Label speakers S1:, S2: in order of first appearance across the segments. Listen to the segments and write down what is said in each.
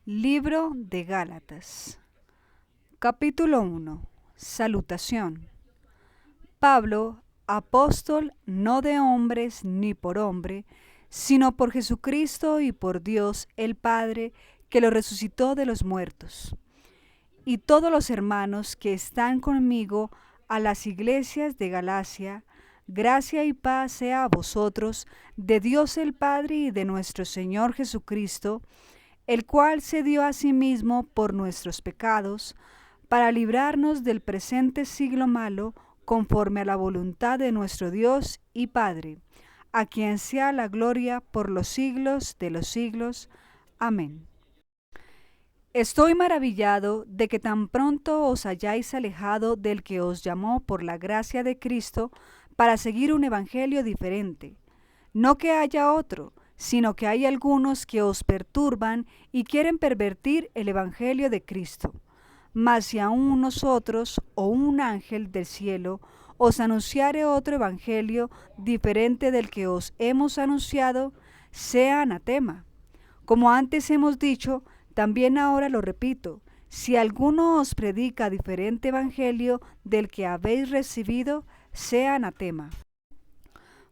S1: Libro de Gálatas. Capítulo 1. Salutación. Pablo, apóstol no de hombres ni por hombre, sino por Jesucristo y por Dios el Padre, que lo resucitó de los muertos. Y todos los hermanos que están conmigo a las iglesias de Galacia, gracia y paz sea a vosotros, de Dios el Padre y de nuestro Señor Jesucristo, el cual se dio a sí mismo por nuestros pecados, para librarnos del presente siglo malo, conforme a la voluntad de nuestro Dios y Padre, a quien sea la gloria por los siglos de los siglos. Amén. Estoy maravillado de que tan pronto os hayáis alejado del que os llamó por la gracia de Cristo para seguir un evangelio diferente. No que haya otro, sino que hay algunos que os perturban y quieren pervertir el evangelio de Cristo. Mas si aún nosotros o un ángel del cielo os anunciare otro evangelio diferente del que os hemos anunciado, sea anatema. Como antes hemos dicho, también ahora lo repito, si alguno os predica diferente evangelio del que habéis recibido, sea anatema.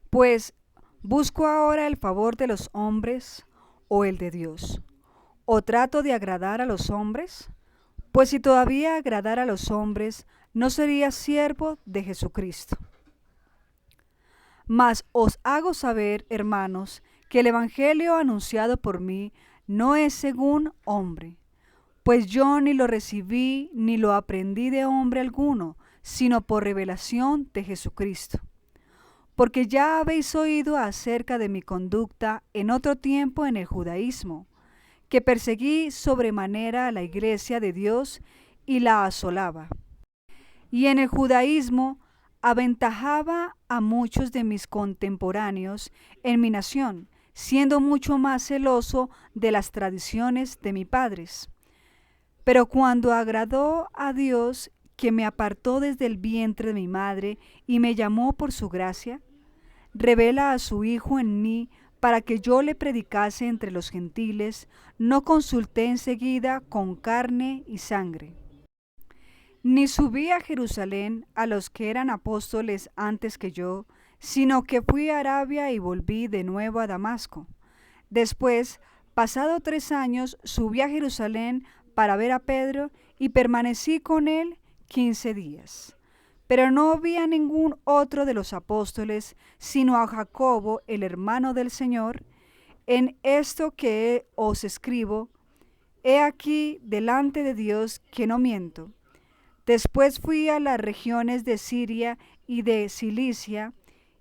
S1: Pues, ¿busco ahora el favor de los hombres o el de Dios? ¿O trato de agradar a los hombres? Pues si todavía agradara a los hombres, no sería siervo de Jesucristo. Mas os hago saber, hermanos, que el evangelio anunciado por mí no es según hombre, pues yo ni lo recibí ni lo aprendí de hombre alguno, sino por revelación de Jesucristo. Porque ya habéis oído acerca de mi conducta en otro tiempo en el judaísmo, que perseguí sobremanera a la iglesia de Dios y la asolaba. Y en el judaísmo aventajaba a muchos de mis contemporáneos en mi nación, siendo mucho más celoso de las tradiciones de mis padres. Pero cuando agradó a Dios, que me apartó desde el vientre de mi madre y me llamó por su gracia, revela a su Hijo en mí para que yo le predicase entre los gentiles, no consulté enseguida con carne y sangre. Ni subí a Jerusalén a los que eran apóstoles antes que yo, sino que fui a Arabia y volví de nuevo a Damasco. Después, pasado 3 años, subí a Jerusalén para ver a Pedro y permanecí con él 15 días. Pero no vi a ningún otro de los apóstoles, sino a Jacobo, el hermano del Señor. En esto que os escribo, he aquí delante de Dios que no miento. Después fui a las regiones de Siria y de Cilicia,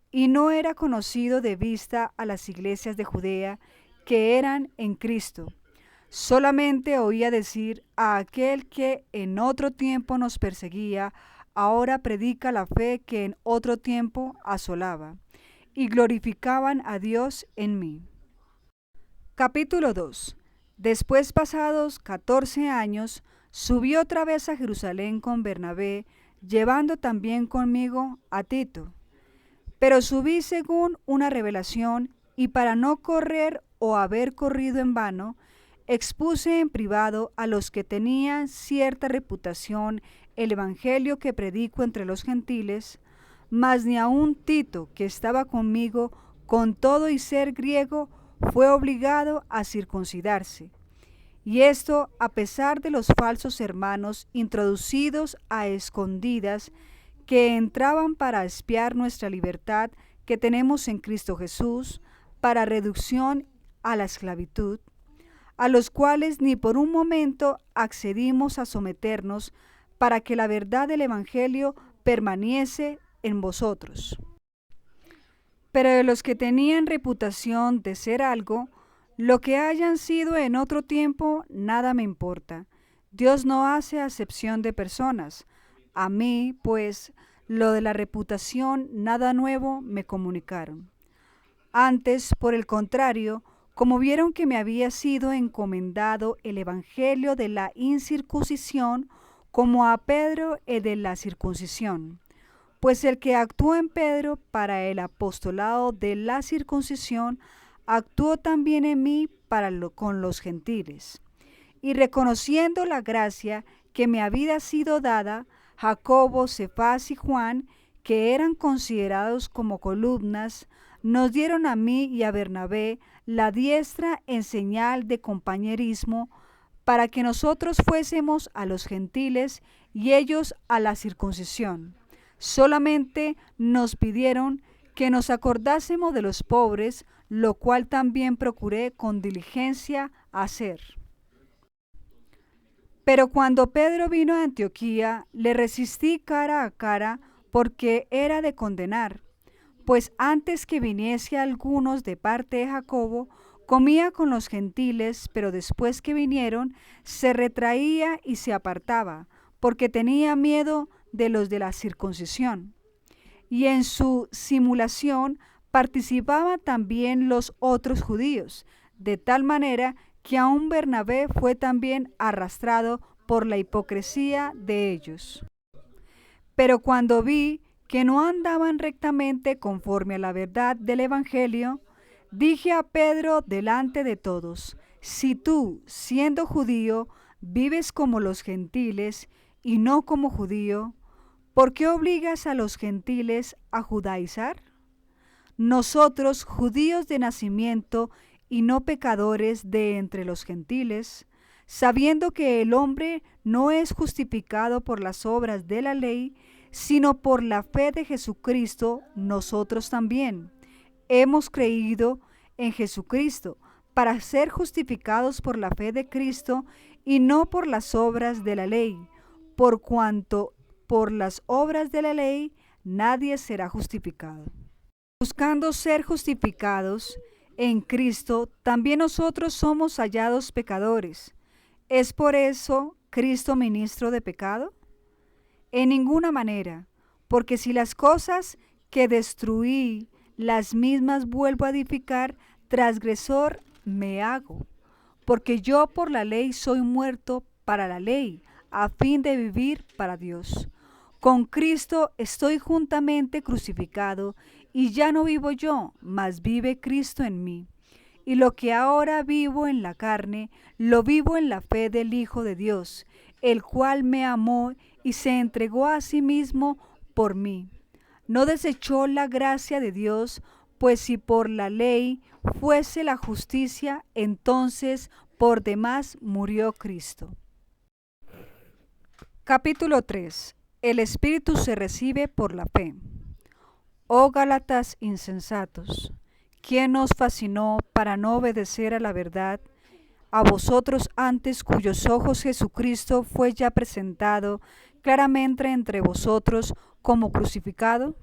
S1: y no era conocido de vista a las iglesias de Judea que eran en Cristo. Solamente oía decir a aquel que en otro tiempo nos perseguía, ahora predica la fe que en otro tiempo asolaba, y glorificaban a Dios en mí. Capítulo 2. Después, pasados 14 años, subí otra vez a Jerusalén con Bernabé, llevando también conmigo a Tito. Pero subí según una revelación, y para no correr o haber corrido en vano, expuse en privado a los que tenían cierta reputación el evangelio que predico entre los gentiles, mas ni aun Tito, que estaba conmigo, con todo y ser griego, fue obligado a circuncidarse. Y esto a pesar de los falsos hermanos introducidos a escondidas, que entraban para espiar nuestra libertad que tenemos en Cristo Jesús, para reducción a la esclavitud, a los cuales ni por un momento accedimos a someternos, para que la verdad del Evangelio permaneciese en vosotros. Pero de los que tenían reputación de ser algo, lo que hayan sido en otro tiempo, nada me importa. Dios no hace acepción de personas. A mí, pues, lo de la reputación, nada nuevo me comunicaron. Antes, por el contrario, como vieron que me había sido encomendado el evangelio de la incircuncisión, como a Pedro el de la circuncisión. Pues el que actuó en Pedro para el apostolado de la circuncisión, actuó también en mí con los gentiles. y reconociendo la gracia que me había sido dada, Jacobo, Cefas y Juan, que eran considerados como columnas, nos dieron a mí y a Bernabé la diestra en señal de compañerismo, para que nosotros fuésemos a los gentiles y ellos a la circuncisión. Solamente nos pidieron que nos acordásemos de los pobres, lo cual también procuré con diligencia hacer. Pero cuando Pedro vino a Antioquía, le resistí cara a cara, porque era de condenar, pues antes que viniese algunos de parte de Jacobo, comía con los gentiles, pero después que vinieron, se retraía y se apartaba, porque tenía miedo de los de la circuncisión. Y en su simulación participaban también los otros judíos, de tal manera que aun Bernabé fue también arrastrado por la hipocresía de ellos. Pero cuando vi que no andaban rectamente conforme a la verdad del Evangelio, dije a Pedro delante de todos: si tú, siendo judío, vives como los gentiles y no como judío, ¿por qué obligas a los gentiles a judaizar? Nosotros, judíos de nacimiento y no pecadores de entre los gentiles, sabiendo que el hombre no es justificado por las obras de la ley, sino por la fe de Jesucristo, nosotros también hemos creído en Jesucristo para ser justificados por la fe de Cristo y no por las obras de la ley, por cuanto por las obras de la ley nadie será justificado. Buscando ser justificados en Cristo, también nosotros somos hallados pecadores. ¿Es por eso Cristo ministro de pecado? En ninguna manera, porque si las cosas que destruí, las mismas vuelvo a edificar, transgresor me hago, porque yo por la ley soy muerto para la ley, a fin de vivir para Dios. Con Cristo estoy juntamente crucificado, y ya no vivo yo, mas vive Cristo en mí. Y lo que ahora vivo en la carne, lo vivo en la fe del Hijo de Dios, el cual me amó y se entregó a sí mismo por mí. No desechó la gracia de Dios, pues si por la ley fuese la justicia, entonces por demás murió Cristo. Capítulo 3. El Espíritu se recibe por la fe. Oh Gálatas insensatos, ¿quién os fascinó para no obedecer a la verdad? A vosotros antes, cuyos ojos Jesucristo fue ya presentado claramente entre vosotros como crucificado.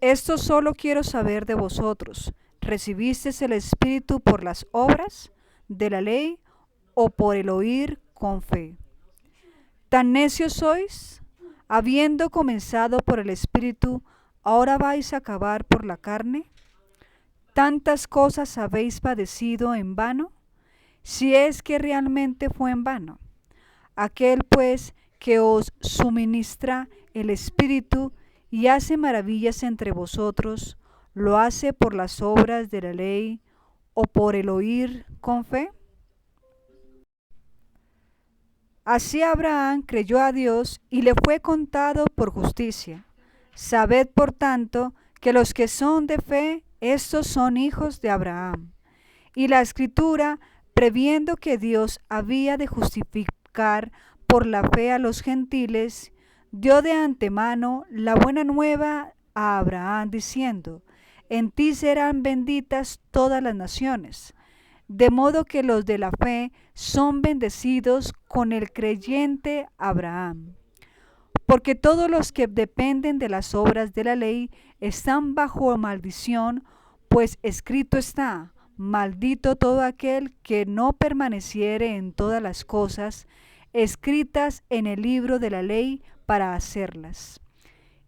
S1: Esto solo quiero saber de vosotros: ¿recibisteis el Espíritu por las obras de la ley o por el oír con fe? ¿Tan necios sois? Habiendo comenzado por el Espíritu, ¿ahora vais a acabar por la carne? ¿Tantas cosas habéis padecido en vano? Si es que realmente fue en vano. Aquel pues que os suministra el Espíritu y hace maravillas entre vosotros, ¿lo hace por las obras de la ley o por el oír con fe? Así Abraham creyó a Dios y le fue contado por justicia. Sabed por tanto que los que son de fe, estos son hijos de Abraham. Y la Escritura, previendo que Dios había de justificar por la fe a los gentiles, dio de antemano la buena nueva a Abraham, diciendo: en ti serán benditas todas las naciones. De modo que los de la fe son bendecidos con el creyente Abraham. Porque todos los que dependen de las obras de la ley están bajo maldición, pues escrito está: maldito todo aquel que no permaneciere en todas las cosas escritas en el libro de la ley para hacerlas.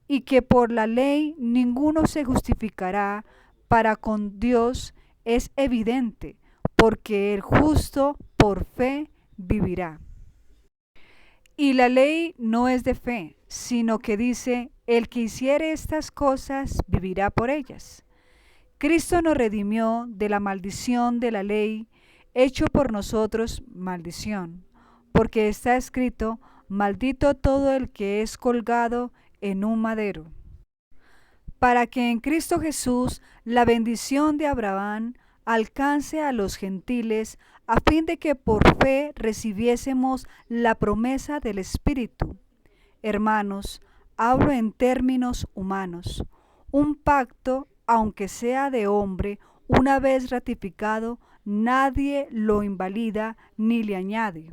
S1: Y que por la ley ninguno se justificará para con Dios es evidente, porque el justo por fe vivirá. Y la ley no es de fe, sino que dice: el que hiciere estas cosas vivirá por ellas. Cristo nos redimió de la maldición de la ley, hecho por nosotros maldición, porque está escrito: maldito todo el que es colgado en un madero, para que en Cristo Jesús la bendición de Abraham alcance a los gentiles, a fin de que por fe recibiésemos la promesa del Espíritu. Hermanos, hablo en términos humanos. Un pacto, aunque sea de hombre, una vez ratificado, nadie lo invalida ni le añade.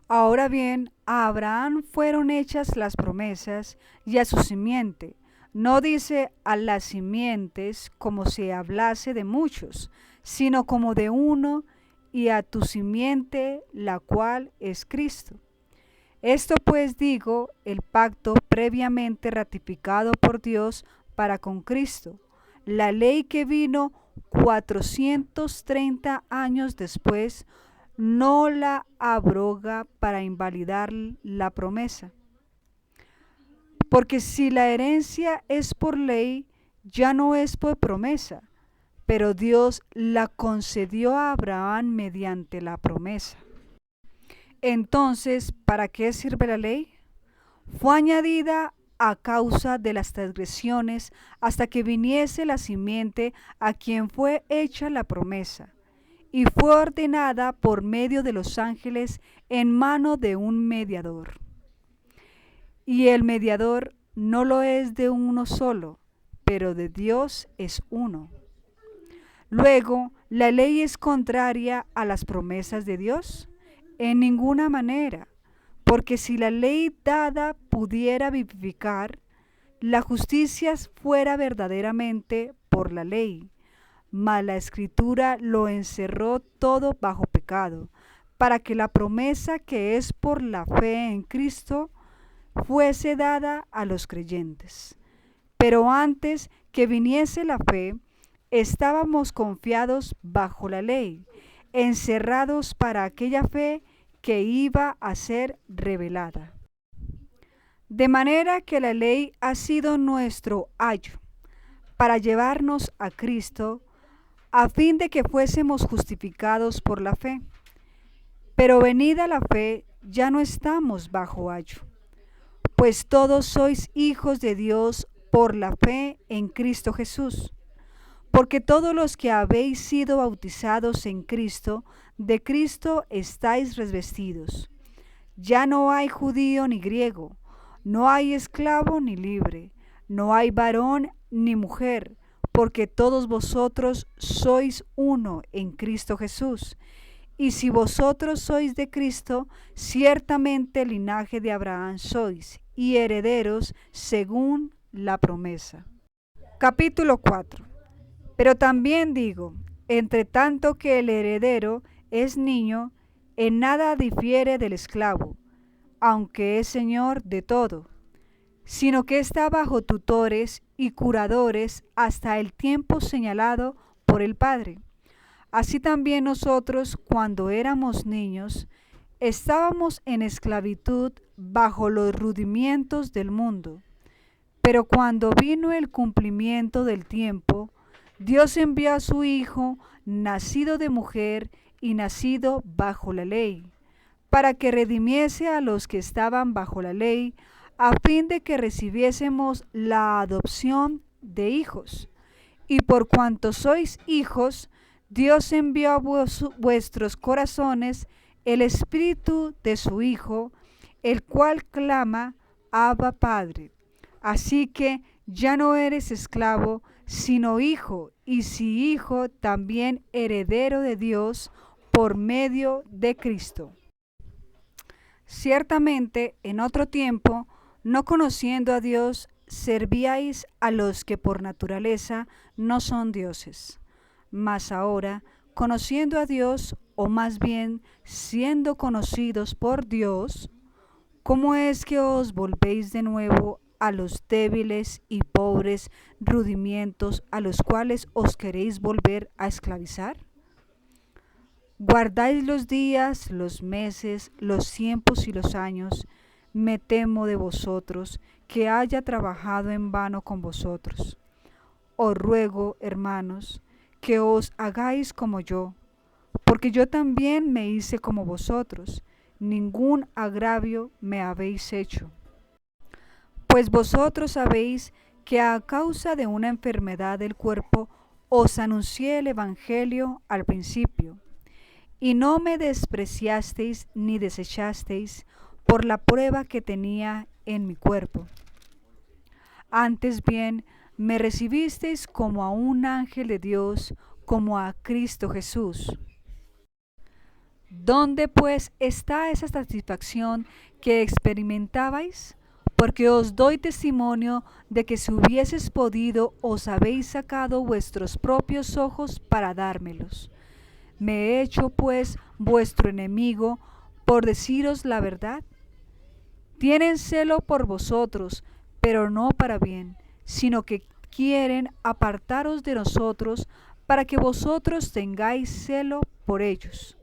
S1: Ahora bien, a Abraham fueron hechas las promesas y a su simiente. No dice a las simientes como si hablase de muchos, sino como de uno, y a tu simiente, la cual es Cristo. Esto pues digo, el pacto previamente ratificado por Dios para con Cristo, la ley que vino 430 años después, no la abroga para invalidar la promesa. Porque si la herencia es por ley, ya no es por promesa, pero Dios la concedió a Abraham mediante la promesa. Entonces, ¿para qué sirve la ley? Fue añadida a causa de las transgresiones hasta que viniese la simiente a quien fue hecha la promesa, y fue ordenada por medio de los ángeles en mano de un mediador. Y el mediador no lo es de uno solo, pero de Dios es uno. Luego, ¿la ley es contraria a las promesas de Dios? En ninguna manera, porque si la ley dada pudiera vivificar, la justicia fuera verdaderamente por la ley, mas la Escritura lo encerró todo bajo pecado, para que la promesa que es por la fe en Cristo fuese dada a los creyentes. Pero antes que viniese la fe, estábamos confiados bajo la ley, encerrados para aquella fe que iba a ser revelada. De manera que la ley ha sido nuestro ayo para llevarnos a Cristo, a fin de que fuésemos justificados por la fe. Pero venida la fe, ya no estamos bajo ayo, pues todos sois hijos de Dios por la fe en Cristo Jesús. Porque todos los que habéis sido bautizados en Cristo, de Cristo estáis revestidos. Ya no hay judío ni griego, no hay esclavo ni libre, no hay varón ni mujer, porque todos vosotros sois uno en Cristo Jesús. Y si vosotros sois de Cristo, ciertamente linaje de Abraham sois, y herederos según la promesa. Capítulo 4. Pero también digo, entre tanto que el heredero es niño, en nada difiere del esclavo, aunque es señor de todo, sino que está bajo tutores y curadores hasta el tiempo señalado por el Padre. Así también nosotros, cuando éramos niños, estábamos en esclavitud bajo los rudimientos del mundo. Pero cuando vino el cumplimiento del tiempo, Dios envió a su Hijo, nacido de mujer y nacido bajo la ley, para que redimiese a los que estaban bajo la ley, a fin de que recibiésemos la adopción de hijos. Y por cuanto sois hijos, Dios envió a vuestros corazones el Espíritu de su Hijo, el cual clama: Abba, Padre. Así que ya no eres esclavo, sino hijo, y si hijo, también heredero de Dios por medio de Cristo. Ciertamente, en otro tiempo, no conociendo a Dios, servíais a los que por naturaleza no son dioses. Mas ahora, conociendo a Dios, o más bien siendo conocidos por Dios, ¿cómo es que os volvéis de nuevo a los débiles y pobres rudimientos a los cuales os queréis volver a esclavizar? Guardáis los días, los meses, los tiempos y los años. Me temo de vosotros que haya trabajado en vano con vosotros. Os ruego, hermanos, que os hagáis como yo, porque yo también me hice como vosotros, ningún agravio me habéis hecho. Pues vosotros sabéis que a causa de una enfermedad del cuerpo os anuncié el Evangelio al principio, y no me despreciasteis ni desechasteis por la prueba que tenía en mi cuerpo. Antes bien, me recibisteis como a un ángel de Dios, como a Cristo Jesús. ¿Dónde pues está esa satisfacción que experimentabais? Porque os doy testimonio de que si hubieses podido, os habéis sacado vuestros propios ojos para dármelos. ¿Me he hecho pues vuestro enemigo por deciros la verdad? Tienen celo por vosotros, pero no para bien, sino que quieren apartaros de nosotros para que vosotros tengáis celo por ellos.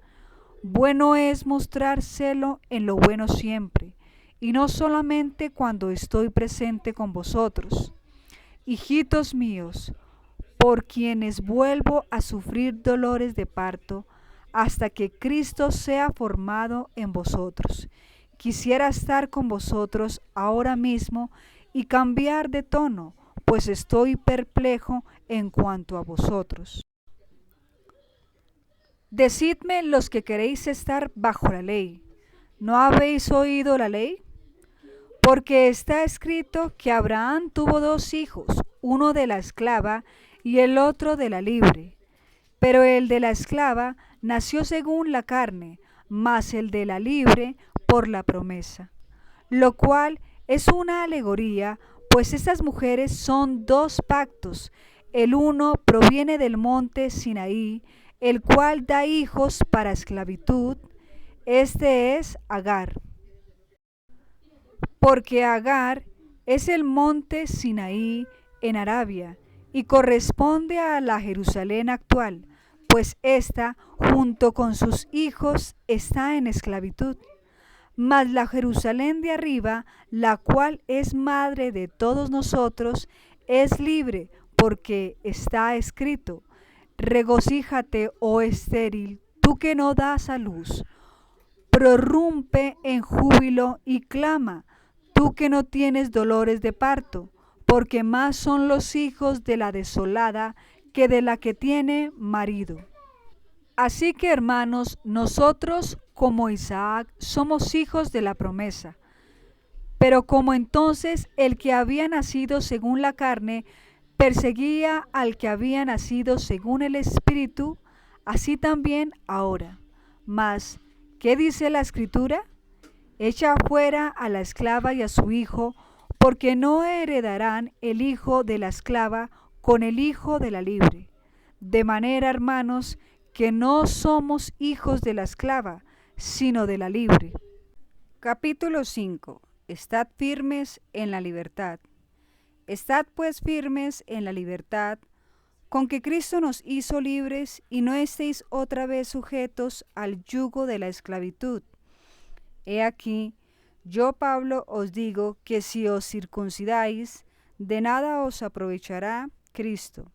S1: Bueno es mostrar celo en lo bueno siempre, y no solamente cuando estoy presente con vosotros. Hijitos míos, por quienes vuelvo a sufrir dolores de parto, hasta que Cristo sea formado en vosotros. Quisiera estar con vosotros ahora mismo y cambiar de tono, pues estoy perplejo en cuanto a vosotros. Decidme los que queréis estar bajo la ley, ¿no habéis oído la ley? Porque está escrito que Abraham tuvo dos hijos, uno de la esclava y el otro de la libre. Pero el de la esclava nació según la carne, mas el de la libre por la promesa. Lo cual es una alegoría, pues estas mujeres son dos pactos. El uno proviene del monte Sinaí, el cual da hijos para esclavitud. Este es Agar. Porque Agar es el monte Sinaí en Arabia y corresponde a la Jerusalén actual, pues ésta junto con sus hijos está en esclavitud. Mas la Jerusalén de arriba, la cual es madre de todos nosotros, es libre, porque está escrito: regocíjate, oh estéril, tú que no das a luz, prorrumpe en júbilo y clama, tú que no tienes dolores de parto, porque más son los hijos de la desolada que de la que tiene marido. Así que, hermanos, nosotros como Isaac somos hijos de la promesa. Pero como entonces el que había nacido según la carne perseguía al que había nacido según el Espíritu, así también ahora. Mas, ¿qué dice la Escritura? Echa fuera a la esclava y a su hijo, porque no heredarán el hijo de la esclava con el hijo de la libre. De manera, hermanos, que no somos hijos de la esclava, sino de la libre. Capítulo 5. Estad firmes en la libertad. Estad pues firmes en la libertad, con que Cristo nos hizo libres, y no estéis otra vez sujetos al yugo de la esclavitud. He aquí, yo Pablo os digo que si os circuncidáis, de nada os aprovechará Cristo.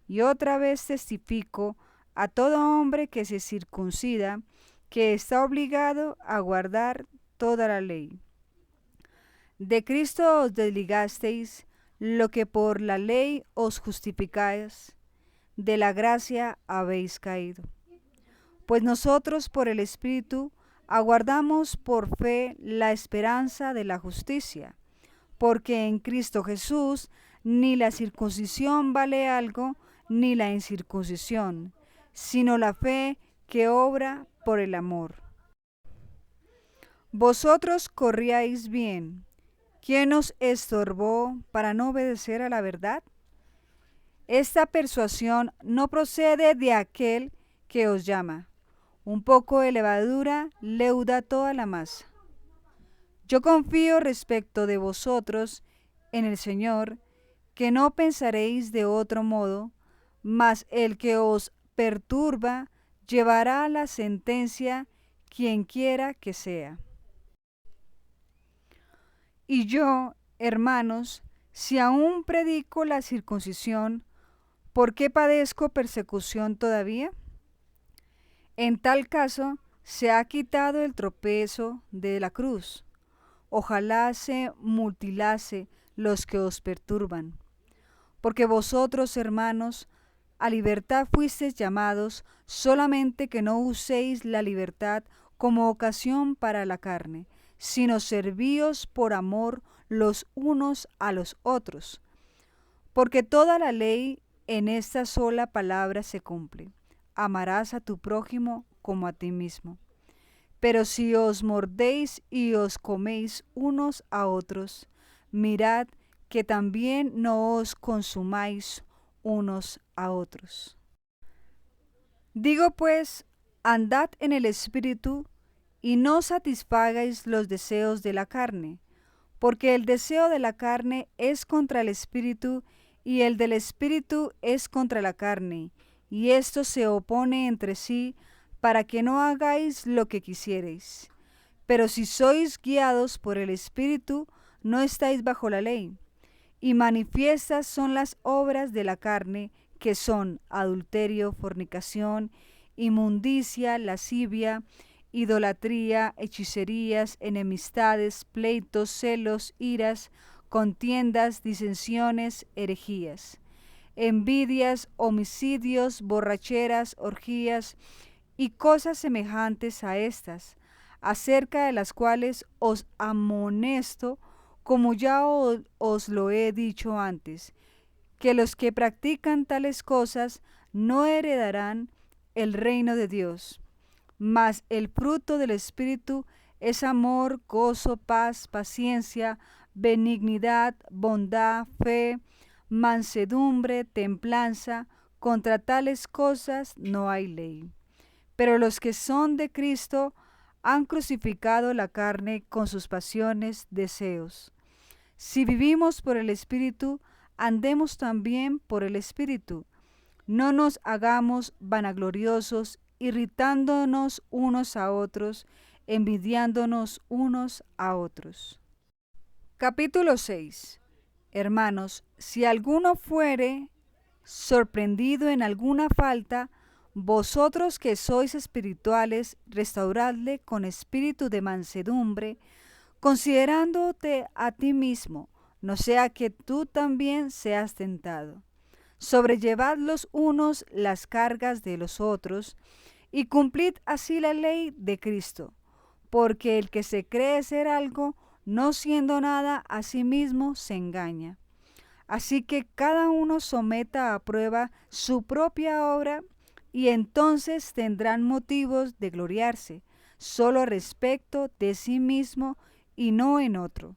S1: Y otra vez testifico a todo hombre que se circuncida, que está obligado a guardar toda la ley. De Cristo os desligasteis, lo que por la ley os justificáis, de la gracia habéis caído. Pues nosotros por el Espíritu aguardamos por fe la esperanza de la justicia, porque en Cristo Jesús ni la circuncisión vale algo, ni la incircuncisión, sino la fe que obra por el amor. Vosotros corríais bien. ¿Quién os estorbó para no obedecer a la verdad? Esta persuasión no procede de aquel que os llama. Un poco de levadura leuda toda la masa. Yo confío respecto de vosotros en el Señor, que no pensaréis de otro modo, mas el que os perturba llevará la sentencia, quien quiera que sea. Y yo, hermanos, si aún predico la circuncisión, ¿por qué padezco persecución todavía? En tal caso, se ha quitado el tropezo de la cruz. Ojalá se mutilase los que os perturban. Porque vosotros, hermanos, a libertad fuisteis llamados, solamente que no uséis la libertad como ocasión para la carne, sino servíos por amor los unos a los otros. Porque toda la ley en esta sola palabra se cumple: amarás a tu prójimo como a ti mismo. Pero si os mordéis y os coméis unos a otros, mirad que también no os consumáis unos a otros. Digo pues, andad en el Espíritu, y no satisfagáis los deseos de la carne, porque el deseo de la carne es contra el Espíritu, y el del Espíritu es contra la carne, y esto se opone entre sí, para que no hagáis lo que quisierais. Pero si sois guiados por el Espíritu, no estáis bajo la ley. Y manifiestas son las obras de la carne, que son adulterio, fornicación, inmundicia, lascivia, idolatría, hechicerías, enemistades, pleitos, celos, iras, contiendas, disensiones, herejías, envidias, homicidios, borracheras, orgías y cosas semejantes a estas, acerca de las cuales os amonesto, como ya os lo he dicho antes, que los que practican tales cosas no heredarán el reino de Dios. Mas el fruto del Espíritu es amor, gozo, paz, paciencia, benignidad, bondad, fe, mansedumbre, templanza. Contra tales cosas no hay ley. Pero los que son de Cristo han crucificado la carne con sus pasiones, deseos. Si vivimos por el Espíritu, andemos también por el Espíritu. No nos hagamos vanagloriosos, irritándonos unos a otros, envidiándonos unos a otros. Capítulo 6. Hermanos, si alguno fuere sorprendido en alguna falta, vosotros que sois espirituales, restauradle con espíritu de mansedumbre, considerándote a ti mismo, no sea que tú también seas tentado. Sobrellevad los unos las cargas de los otros, y cumplid así la ley de Cristo, porque el que se cree ser algo, no siendo nada, a sí mismo se engaña. Así que cada uno someta a prueba su propia obra, y entonces tendrán motivos de gloriarse, solo respecto de sí mismo y no en otro,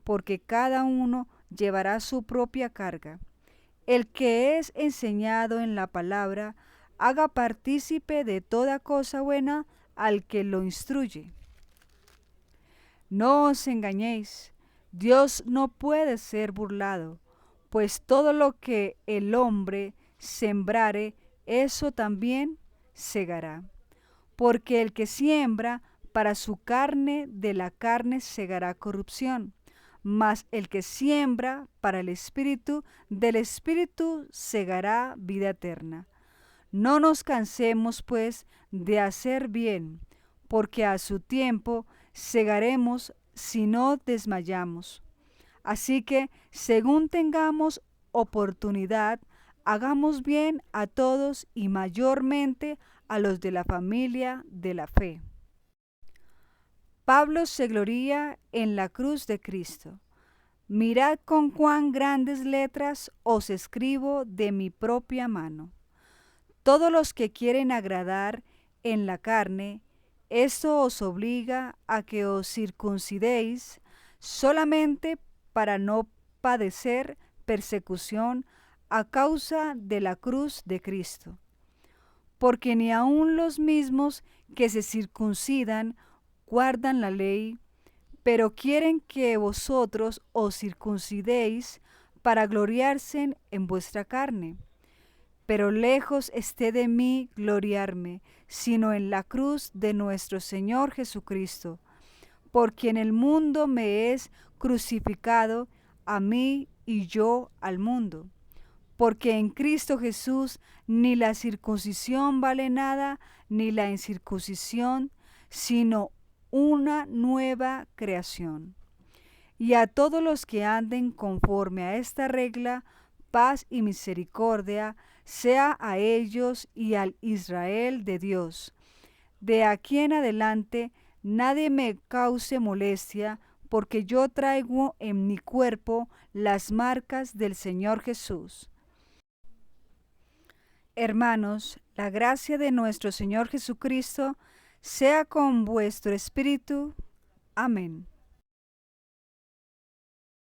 S1: porque cada uno llevará su propia carga. El que es enseñado en la palabra, haga partícipe de toda cosa buena al que lo instruye. No os engañéis, Dios no puede ser burlado, pues todo lo que el hombre sembrare, eso también segará. Porque el que siembra para su carne, de la carne segará corrupción, mas el que siembra para el Espíritu, del Espíritu segará vida eterna. No nos cansemos, pues, de hacer bien, porque a su tiempo segaremos si no desmayamos. Así que, según tengamos oportunidad, hagamos bien a todos y mayormente a los de la familia de la fe. Pablo se gloría en la cruz de Cristo. Mirad con cuán grandes letras os escribo de mi propia mano. Todos los que quieren agradar en la carne, esto os obliga a que os circuncidéis solamente para no padecer persecución a causa de la cruz de Cristo. Porque ni aun los mismos que se circuncidan guardan la ley, pero quieren que vosotros os circuncidéis para gloriarse en vuestra carne. Pero lejos esté de mí gloriarme, sino en la cruz de nuestro Señor Jesucristo, por quien el mundo me es crucificado, a mí y yo al mundo. porque en Cristo Jesús ni la circuncisión vale nada, ni la incircuncisión, sino una nueva creación. Y a todos los que anden conforme a esta regla, paz y misericordia sea a ellos y al Israel de Dios. De aquí en adelante nadie me cause molestia, porque yo traigo en mi cuerpo las marcas del Señor Jesús. Hermanos, la gracia de nuestro Señor Jesucristo sea con vuestro espíritu. Amén.